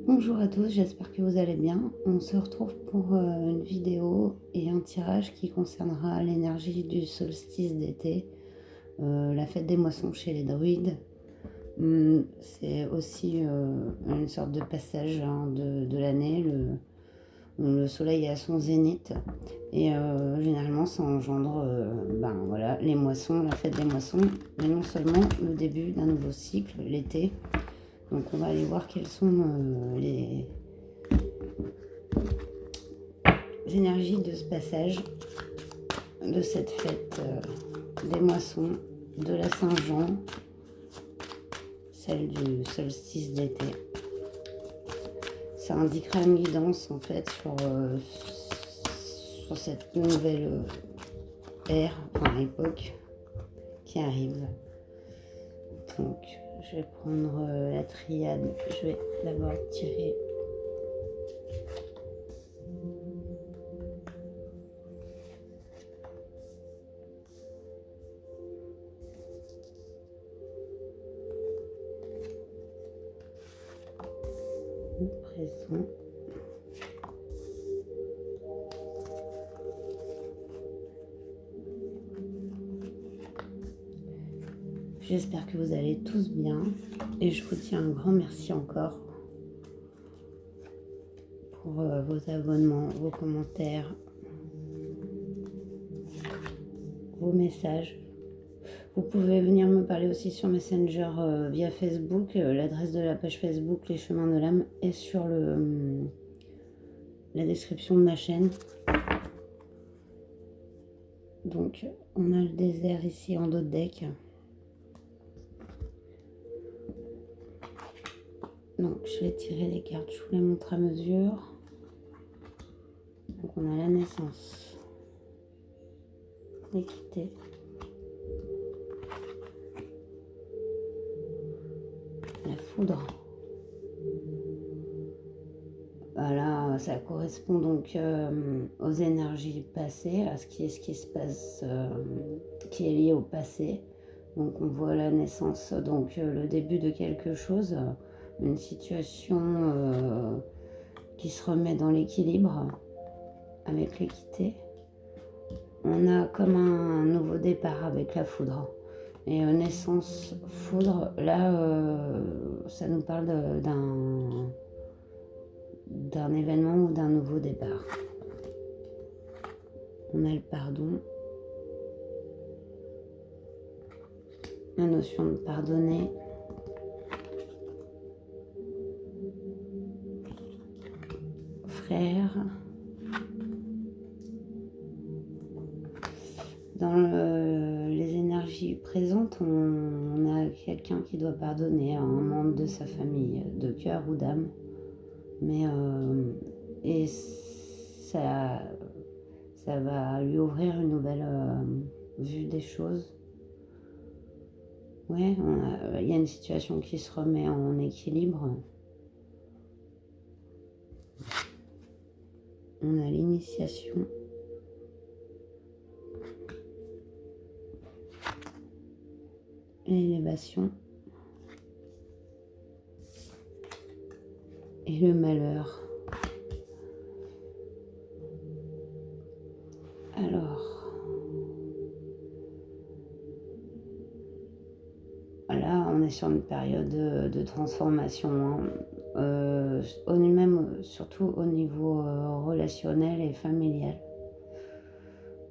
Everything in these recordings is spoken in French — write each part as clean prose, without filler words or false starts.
Bonjour à tous, j'espère que vous allez bien. On se retrouve pour une vidéo et un tirage qui concernera l'énergie du solstice d'été, la fête des moissons chez les druides. C'est aussi une sorte de passage de l'année. Le soleil est à son zénith et généralement ça engendre voilà, les moissons, la fête des moissons, mais non seulement le début d'un nouveau cycle, l'été. Donc on va aller voir quelles sont les énergies de ce passage, de cette fête des moissons, de la Saint-Jean, celle du solstice d'été. Ça indiquera une guidance en fait sur cette nouvelle ère, enfin époque qui arrive. Donc je vais prendre la triade, je vais d'abord tirer le présent. J'espère que vous allez tous bien et je vous dis un grand merci encore pour vos abonnements, vos commentaires, vos messages. Vous pouvez venir me parler aussi sur Messenger via Facebook. L'adresse de la page Facebook Les Chemins de l'Âme est sur la description de ma chaîne. Donc on a le désert ici en dos de deck. Donc je vais tirer les cartes, je vous les montre à mesure. Donc on a la naissance, l'équité, la foudre. Voilà, ça correspond donc aux énergies passées, à ce qui se passe, qui est lié au passé. Donc on voit la naissance, donc le début de quelque chose, une situation qui se remet dans l'équilibre avec l'équité. On a comme un nouveau départ avec la foudre. Et naissance, foudre, là, ça nous parle d'un événement ou d'un nouveau départ. On a le pardon, la notion de pardonner, frère. Dans les énergies présentes, on a quelqu'un qui doit pardonner à un membre de sa famille, de cœur ou d'âme. Mais et ça va lui ouvrir une nouvelle vue des choses. Ouais, il y a une situation qui se remet en équilibre. On a l'initiation. L'élévation. Et le malheur. Alors, là, on est sur une période de transformation, hein. Même surtout au niveau relationnel et familial.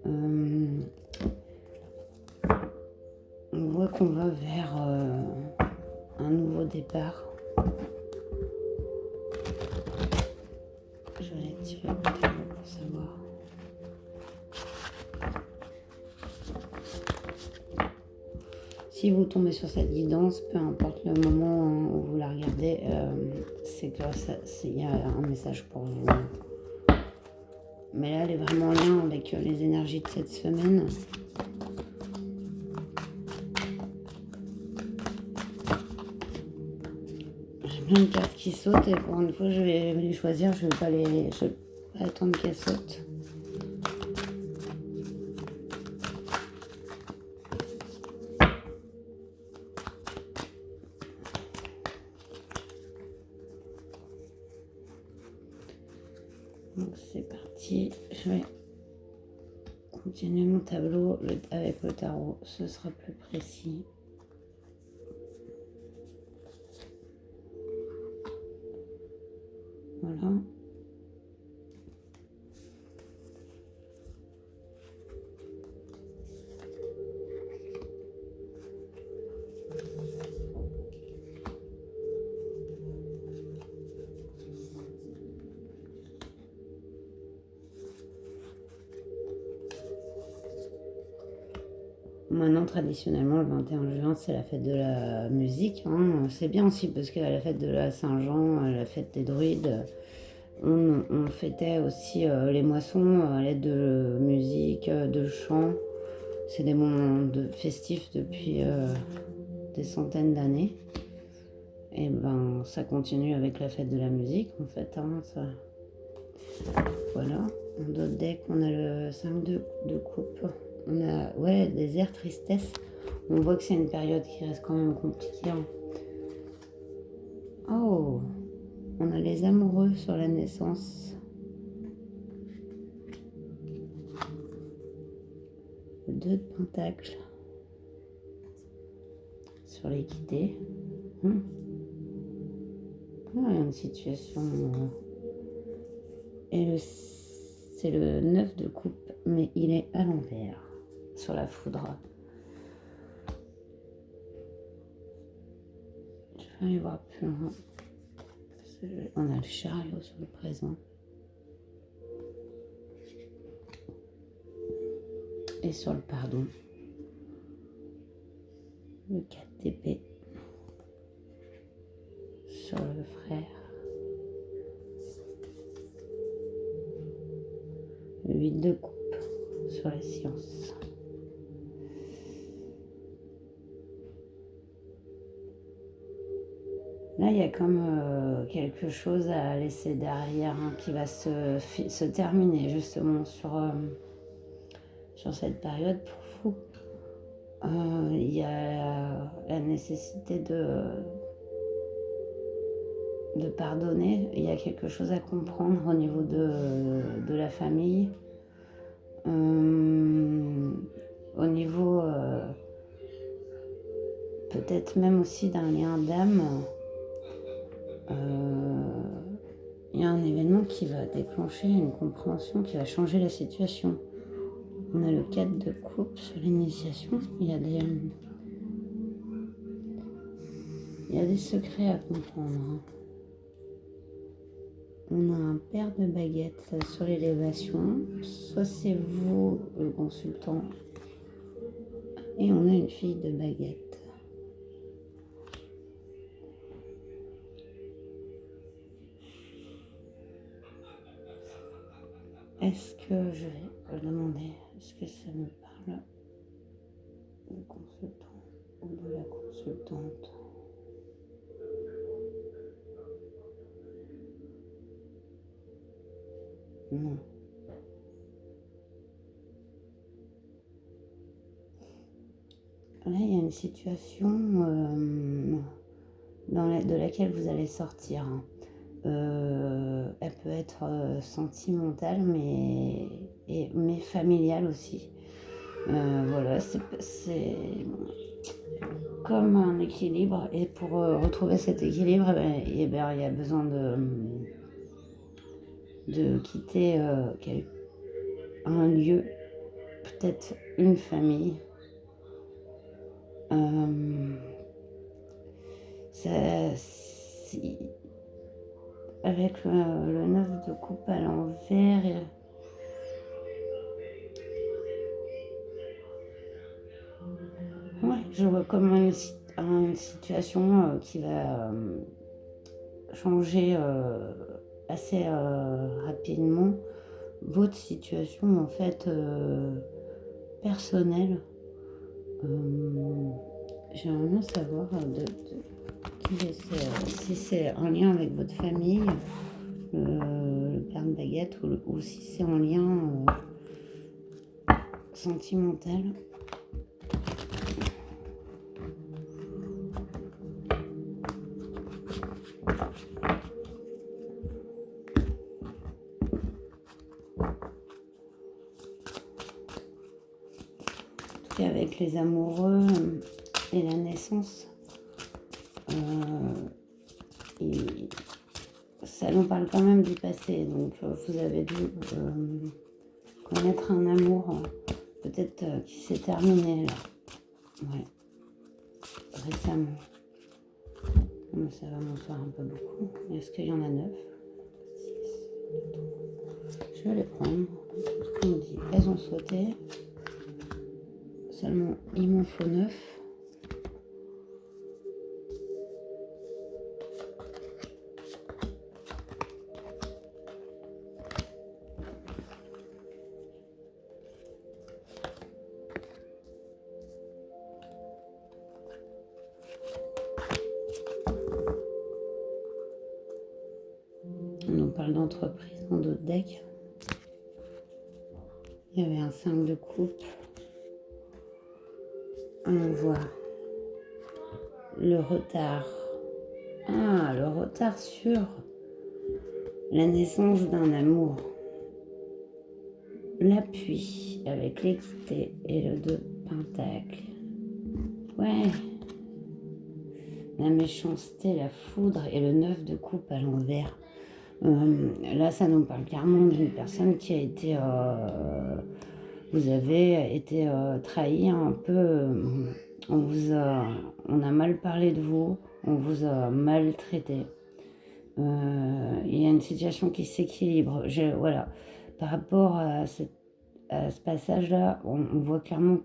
On voit qu'on va vers un nouveau départ. Je vais tirer le tarot pour savoir. Si vous tombez sur cette guidance, peu importe le moment où vous la regardez, c'est que il y a un message pour vous. Mais là, elle est vraiment en lien avec les énergies de cette semaine. J'ai plein de cartes qui sautent et pour une fois, je vais les choisir. Je vais pas attendre qu'elles sautent. Donc c'est parti, je vais continuer mon tableau avec le tarot, ce sera plus précis. Voilà. Maintenant, traditionnellement, le 21 juin, c'est la fête de la musique. Hein. C'est bien aussi parce qu'à la fête de la Saint-Jean, à la fête des druides, on fêtait aussi les moissons à l'aide de musique, de chant. C'est des moments festifs depuis des centaines d'années. Et ben, ça continue avec la fête de la musique, en fait. Hein, ça. Voilà. En d'autres decks, on a le 5 de coupe. On a des airs tristesse. On voit que c'est une période qui reste quand même compliquée. Hein. Oh, on a les amoureux sur la naissance. Le 2 de pentacles sur l'équité. Une situation. Et c'est le 9 de coupe, mais il est à l'envers sur la foudre. Je vais aller voir plus loin. On a le chariot sur le présent. Et sur le pardon. Le 4 d'épée. Sur le frère. Le 8 de coupe sur la science. Là, il y a comme quelque chose à laisser derrière hein, qui va se terminer justement sur cette période pour vous. Il y a la nécessité de pardonner. Il y a quelque chose à comprendre au niveau de la famille. Au niveau peut-être même aussi d'un lien d'âme. Il y a un événement qui va déclencher une compréhension qui va changer la situation. On a le 4 de coupe sur l'initiation. Il y a des secrets à comprendre. Hein. On a un paire de baguettes sur l'élévation. Soit c'est vous, le consultant. Et on a une fille de baguettes. Est-ce que je vais demander, est-ce que ça me parle du consultant ou de la consultante? Non. Là, il y a une situation de laquelle vous allez sortir. Hein. Elle peut être sentimentale, mais familiale aussi. Voilà, c'est comme un équilibre. Et pour retrouver cet équilibre, il y a besoin de quitter un lieu, peut-être une famille. Avec le 9 de coupe à l'envers, je vois comme une situation qui va changer assez rapidement votre situation en fait personnelle. J'aimerais bien savoir si c'est en lien avec votre famille, le père de baguette, ou si c'est en lien sentimental. aussi avec les amoureux et la naissance. Ça nous parle quand même du passé, donc vous avez dû connaître un amour peut-être qui s'est terminé là, ouais, récemment. Mais ça va m'en faire un peu beaucoup. Est-ce qu'il y en a 9? 6, je vais les prendre. On dit, elles ont sauté. Seulement, il m'en faut 9. On nous parle d'entreprise dans d'autres decks. Il y avait un 5 de coupe. On voit le retard. Ah, le retard sur la naissance d'un amour. L'appui avec l'équité et le 2 pentacles. Ouais. La méchanceté, la foudre et le 9 de coupe à l'envers. Là, ça nous parle clairement d'une personne qui a été... vous avez été trahi un peu. On a mal parlé de vous. On vous a maltraité. Il y a une situation qui s'équilibre. Voilà. Par rapport à ce passage-là, on voit clairement...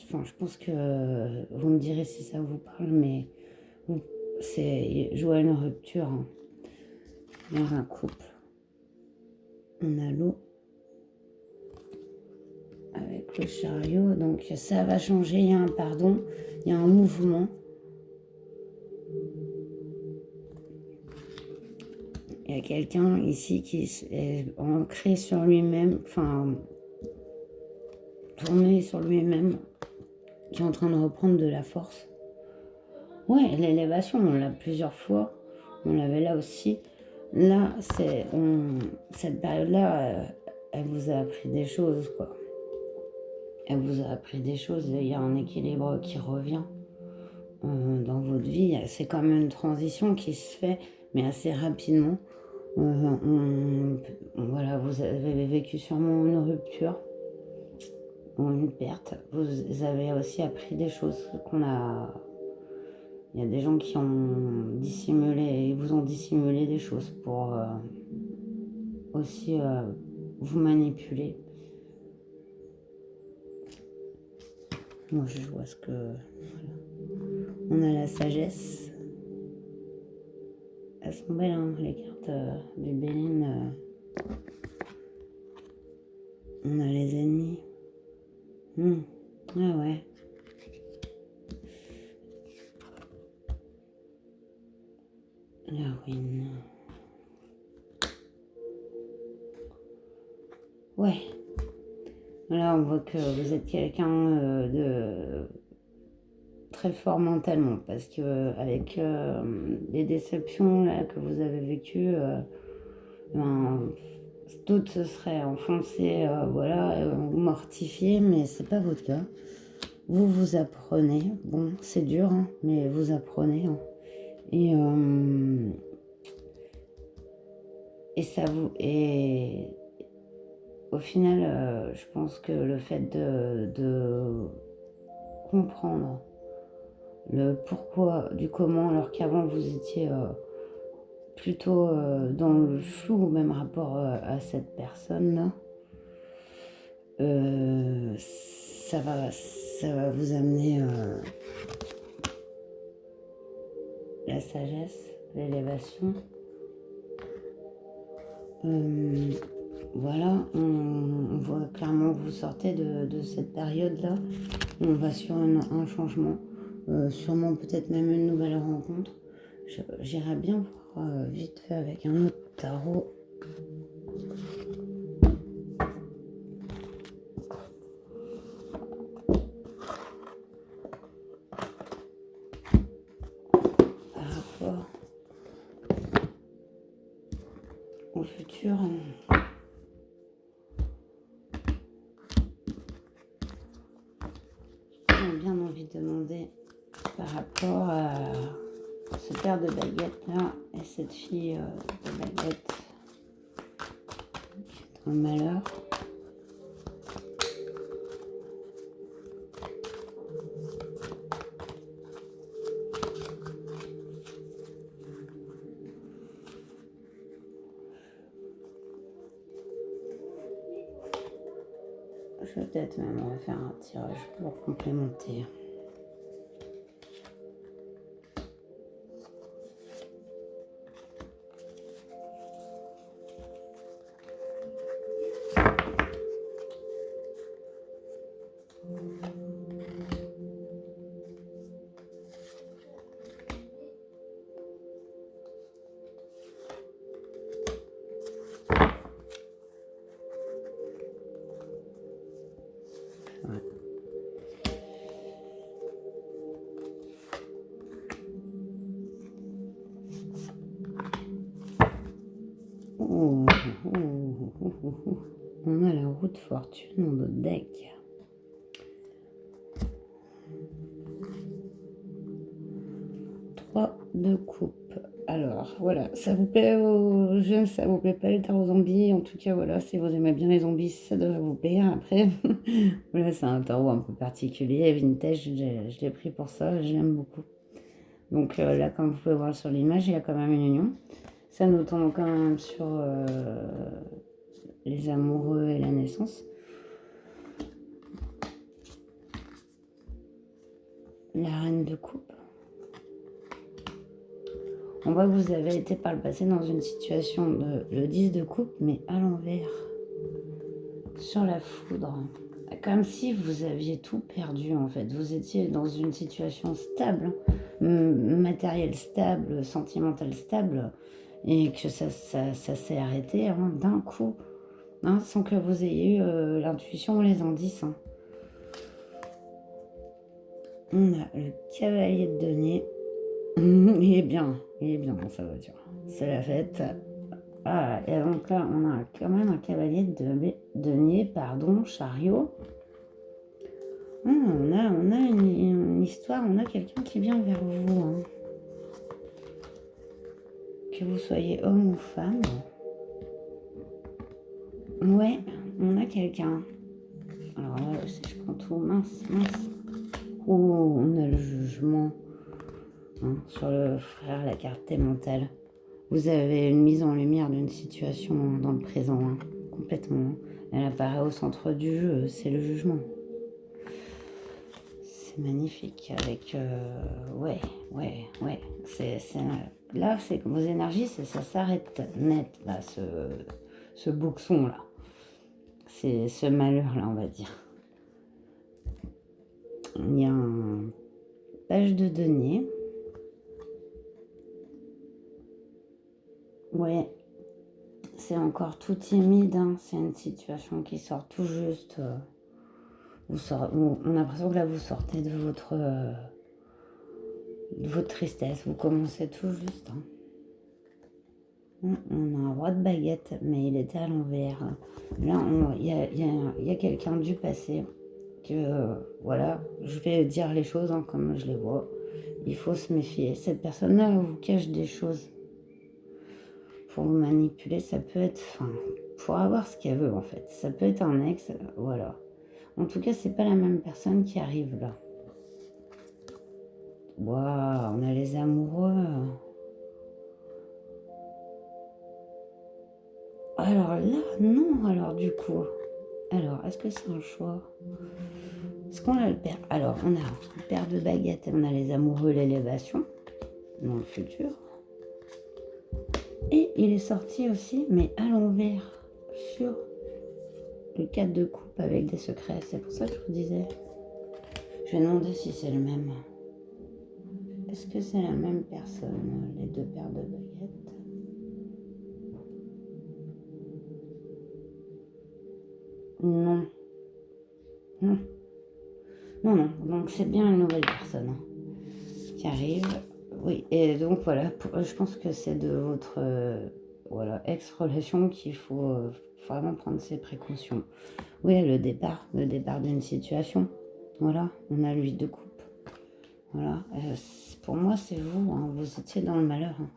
Enfin, je pense que vous me direz si ça vous parle, mais c'est jouer à une rupture hein, dans un couple. On a l'eau avec le chariot, donc ça va changer. Il y a un pardon, il y a un mouvement. Il y a quelqu'un ici qui est ancré sur lui-même, enfin tourné sur lui-même, qui est en train de reprendre de la force. Ouais, l'élévation, on l'a plusieurs fois. On l'avait là aussi. Là, cette période-là, elle vous a appris des choses, quoi. Elle vous a appris des choses. Il y a un équilibre qui revient dans votre vie. C'est quand même une transition qui se fait, mais assez rapidement. Voilà, vous avez vécu sûrement une rupture ou une perte. Vous avez aussi appris des choses qu'on a... Il y a des gens qui ont dissimulé, vous ont dissimulé des choses pour aussi vous manipuler. Moi, je vois ce que... Voilà. On a la sagesse. Elles sont belles, hein, les cartes du Béline. On a les ennemis. Ah ouais. La ruine. Ouais. Là, on voit que vous êtes quelqu'un de très fort mentalement, parce que avec les déceptions là, que vous avez vécues, d'autres se seraient enfoncés, voilà, mortifiés, mais c'est pas votre cas. Vous apprenez. Bon, c'est dur, hein, mais vous apprenez. Hein. Et ça vous... Et au final, je pense que le fait de comprendre le pourquoi du comment, alors qu'avant vous étiez plutôt dans le flou, même rapport à cette personne-là, ça va vous amener la sagesse, l'élévation. Voilà, on voit clairement que vous sortez de cette période-là. On va sur un changement, sûrement peut-être même une nouvelle rencontre. J'irais bien voir vite fait avec un autre tarot. Par rapport au futur. par rapport à ce père de baguette là et cette fille de baguette qui est dans le malheur. Je vais peut-être même refaire un tirage pour complémenter. Ouais. Oh, oh, oh, oh, oh. On a la roue de fortune dans notre deck. De coupe. Alors voilà, ça vous plaît aux jeunes, ça vous plaît pas les tarots zombies. En tout cas, voilà, si vous aimez bien les zombies, ça devrait vous plaire. Après, voilà, c'est un tarot un peu particulier, vintage. Je l'ai pris pour ça, je l'aime beaucoup. Donc là, comme vous pouvez voir sur l'image, il y a quand même une union. Ça nous tombe quand même sur les amoureux et la naissance. La reine de coupe. On voit que vous avez été par le passé dans une situation de le 10 de coupe, mais à l'envers, sur la foudre. Comme si vous aviez tout perdu en fait. Vous étiez dans une situation stable, matérielle stable, sentimentale stable, et que ça s'est arrêté d'un coup, sans que vous ayez eu l'intuition ou les indices. On a le cavalier de denier. Il est bien dans sa voiture. C'est la fête. Ah, et donc là, on a quand même un cavalier de denier, chariot. On a une histoire, on a quelqu'un qui vient vers vous. Que vous soyez homme ou femme. Ouais, on a quelqu'un. Alors là, si je prends tout, mince. Oh, on a le jugement. Sur le frère, la carte mentale. Vous avez une mise en lumière d'une situation dans le présent, complètement. Elle apparaît au centre du jeu, c'est le jugement. C'est magnifique, avec... ouais. Là, c'est que vos énergies, ça s'arrête net, là, ce boxon, là. C'est ce malheur-là, on va dire. Il y a un page de denier. Ouais, c'est encore tout timide, c'est une situation qui sort tout juste. On a l'impression que là vous sortez de votre tristesse, vous commencez tout juste. On a un roi de baguette, mais il était à l'envers. Là, il y a quelqu'un du passé que, voilà, je vais dire les choses comme je les vois. Il faut se méfier. Cette personne-là vous cache des choses. Pour vous manipuler, ça peut être, pour avoir ce qu'elle veut en fait. Ça peut être un ex, voilà. En tout cas, c'est pas la même personne qui arrive là. Waouh, on a les amoureux. Alors là, non, alors du coup. Alors, est-ce que c'est un choix? Est-ce qu'on a le père? Alors, on a le père de baguette et on a les amoureux, l'élévation dans le futur. Et il est sorti aussi, mais à l'envers, sur le 4 de coupe avec des secrets. C'est pour ça que je vous disais. Je vais demander si c'est le même. Est-ce que c'est la même personne, les deux paires de baguettes? Non. Non. Donc c'est bien une nouvelle personne qui arrive. Oui, et donc voilà, je pense que c'est de votre ex-relation qu'il faut vraiment prendre ses précautions. Oui, le départ d'une situation. Voilà, on a lui de coupe. Voilà. Pour moi, c'est vous, hein, vous étiez dans le malheur, hein.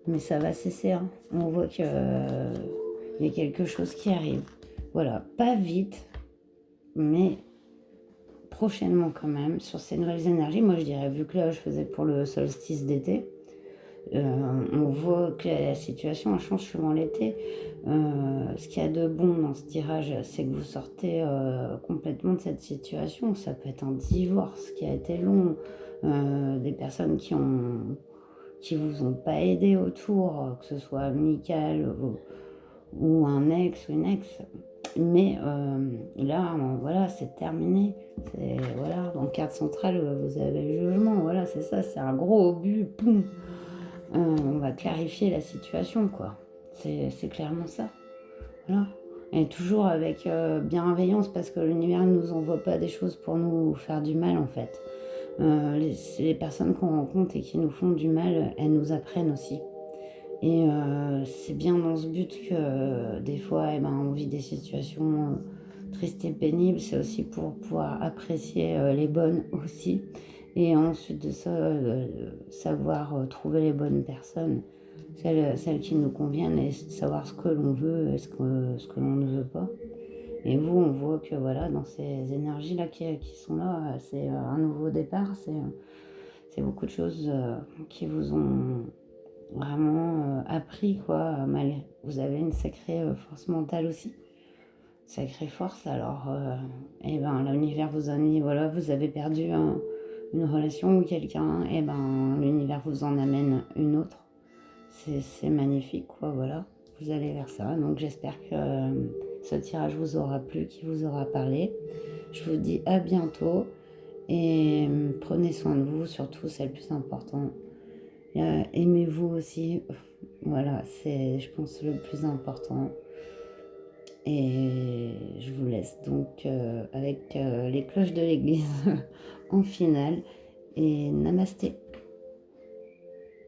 Mais ça va cesser, hein. On voit qu'il y a quelque chose qui arrive. Voilà, pas vite, mais prochainement quand même, sur ces nouvelles énergies. Moi, je dirais, vu que là, je faisais pour le solstice d'été, on voit que la situation elle change suivant l'été. Ce qu'il y a de bon dans ce tirage, c'est que vous sortez complètement de cette situation. Ça peut être un divorce qui a été long, des personnes qui vous ont pas aidé autour, que ce soit amical ou un ex ou une ex. Mais là, voilà, c'est terminé. Voilà, en carte centrale, vous avez le jugement. Voilà, c'est ça, c'est un gros but. Boum. On va clarifier la situation, quoi. C'est clairement ça. Voilà. Et toujours avec bienveillance, parce que l'univers ne nous envoie pas des choses pour nous faire du mal, en fait. Les personnes qu'on rencontre et qui nous font du mal, elles nous apprennent aussi. Et c'est bien dans ce but que des fois, eh ben, on vit des situations tristes et pénibles. C'est aussi pour pouvoir apprécier les bonnes aussi. Et ensuite de ça, savoir trouver les bonnes personnes, celles qui nous conviennent, et savoir ce que l'on veut et ce que l'on ne veut pas. Et vous, on voit que voilà, dans ces énergies-là qui sont là, c'est un nouveau départ, c'est beaucoup de choses qui vous ont vraiment appris, quoi. Vous avez une sacrée force mentale aussi, sacrée force. Alors, et ben, l'univers vous a mis, voilà, vous avez perdu une relation ou quelqu'un, et ben, l'univers vous en amène une autre. C'est magnifique, quoi, voilà. Vous allez vers ça. Donc, j'espère que ce tirage vous aura plu, qu'il vous aura parlé. Je vous dis à bientôt et prenez soin de vous, surtout, c'est le plus important. Aimez-vous aussi. Voilà, c'est, je pense, le plus important. Et je vous laisse donc avec les cloches de l'église en finale. Et namasté.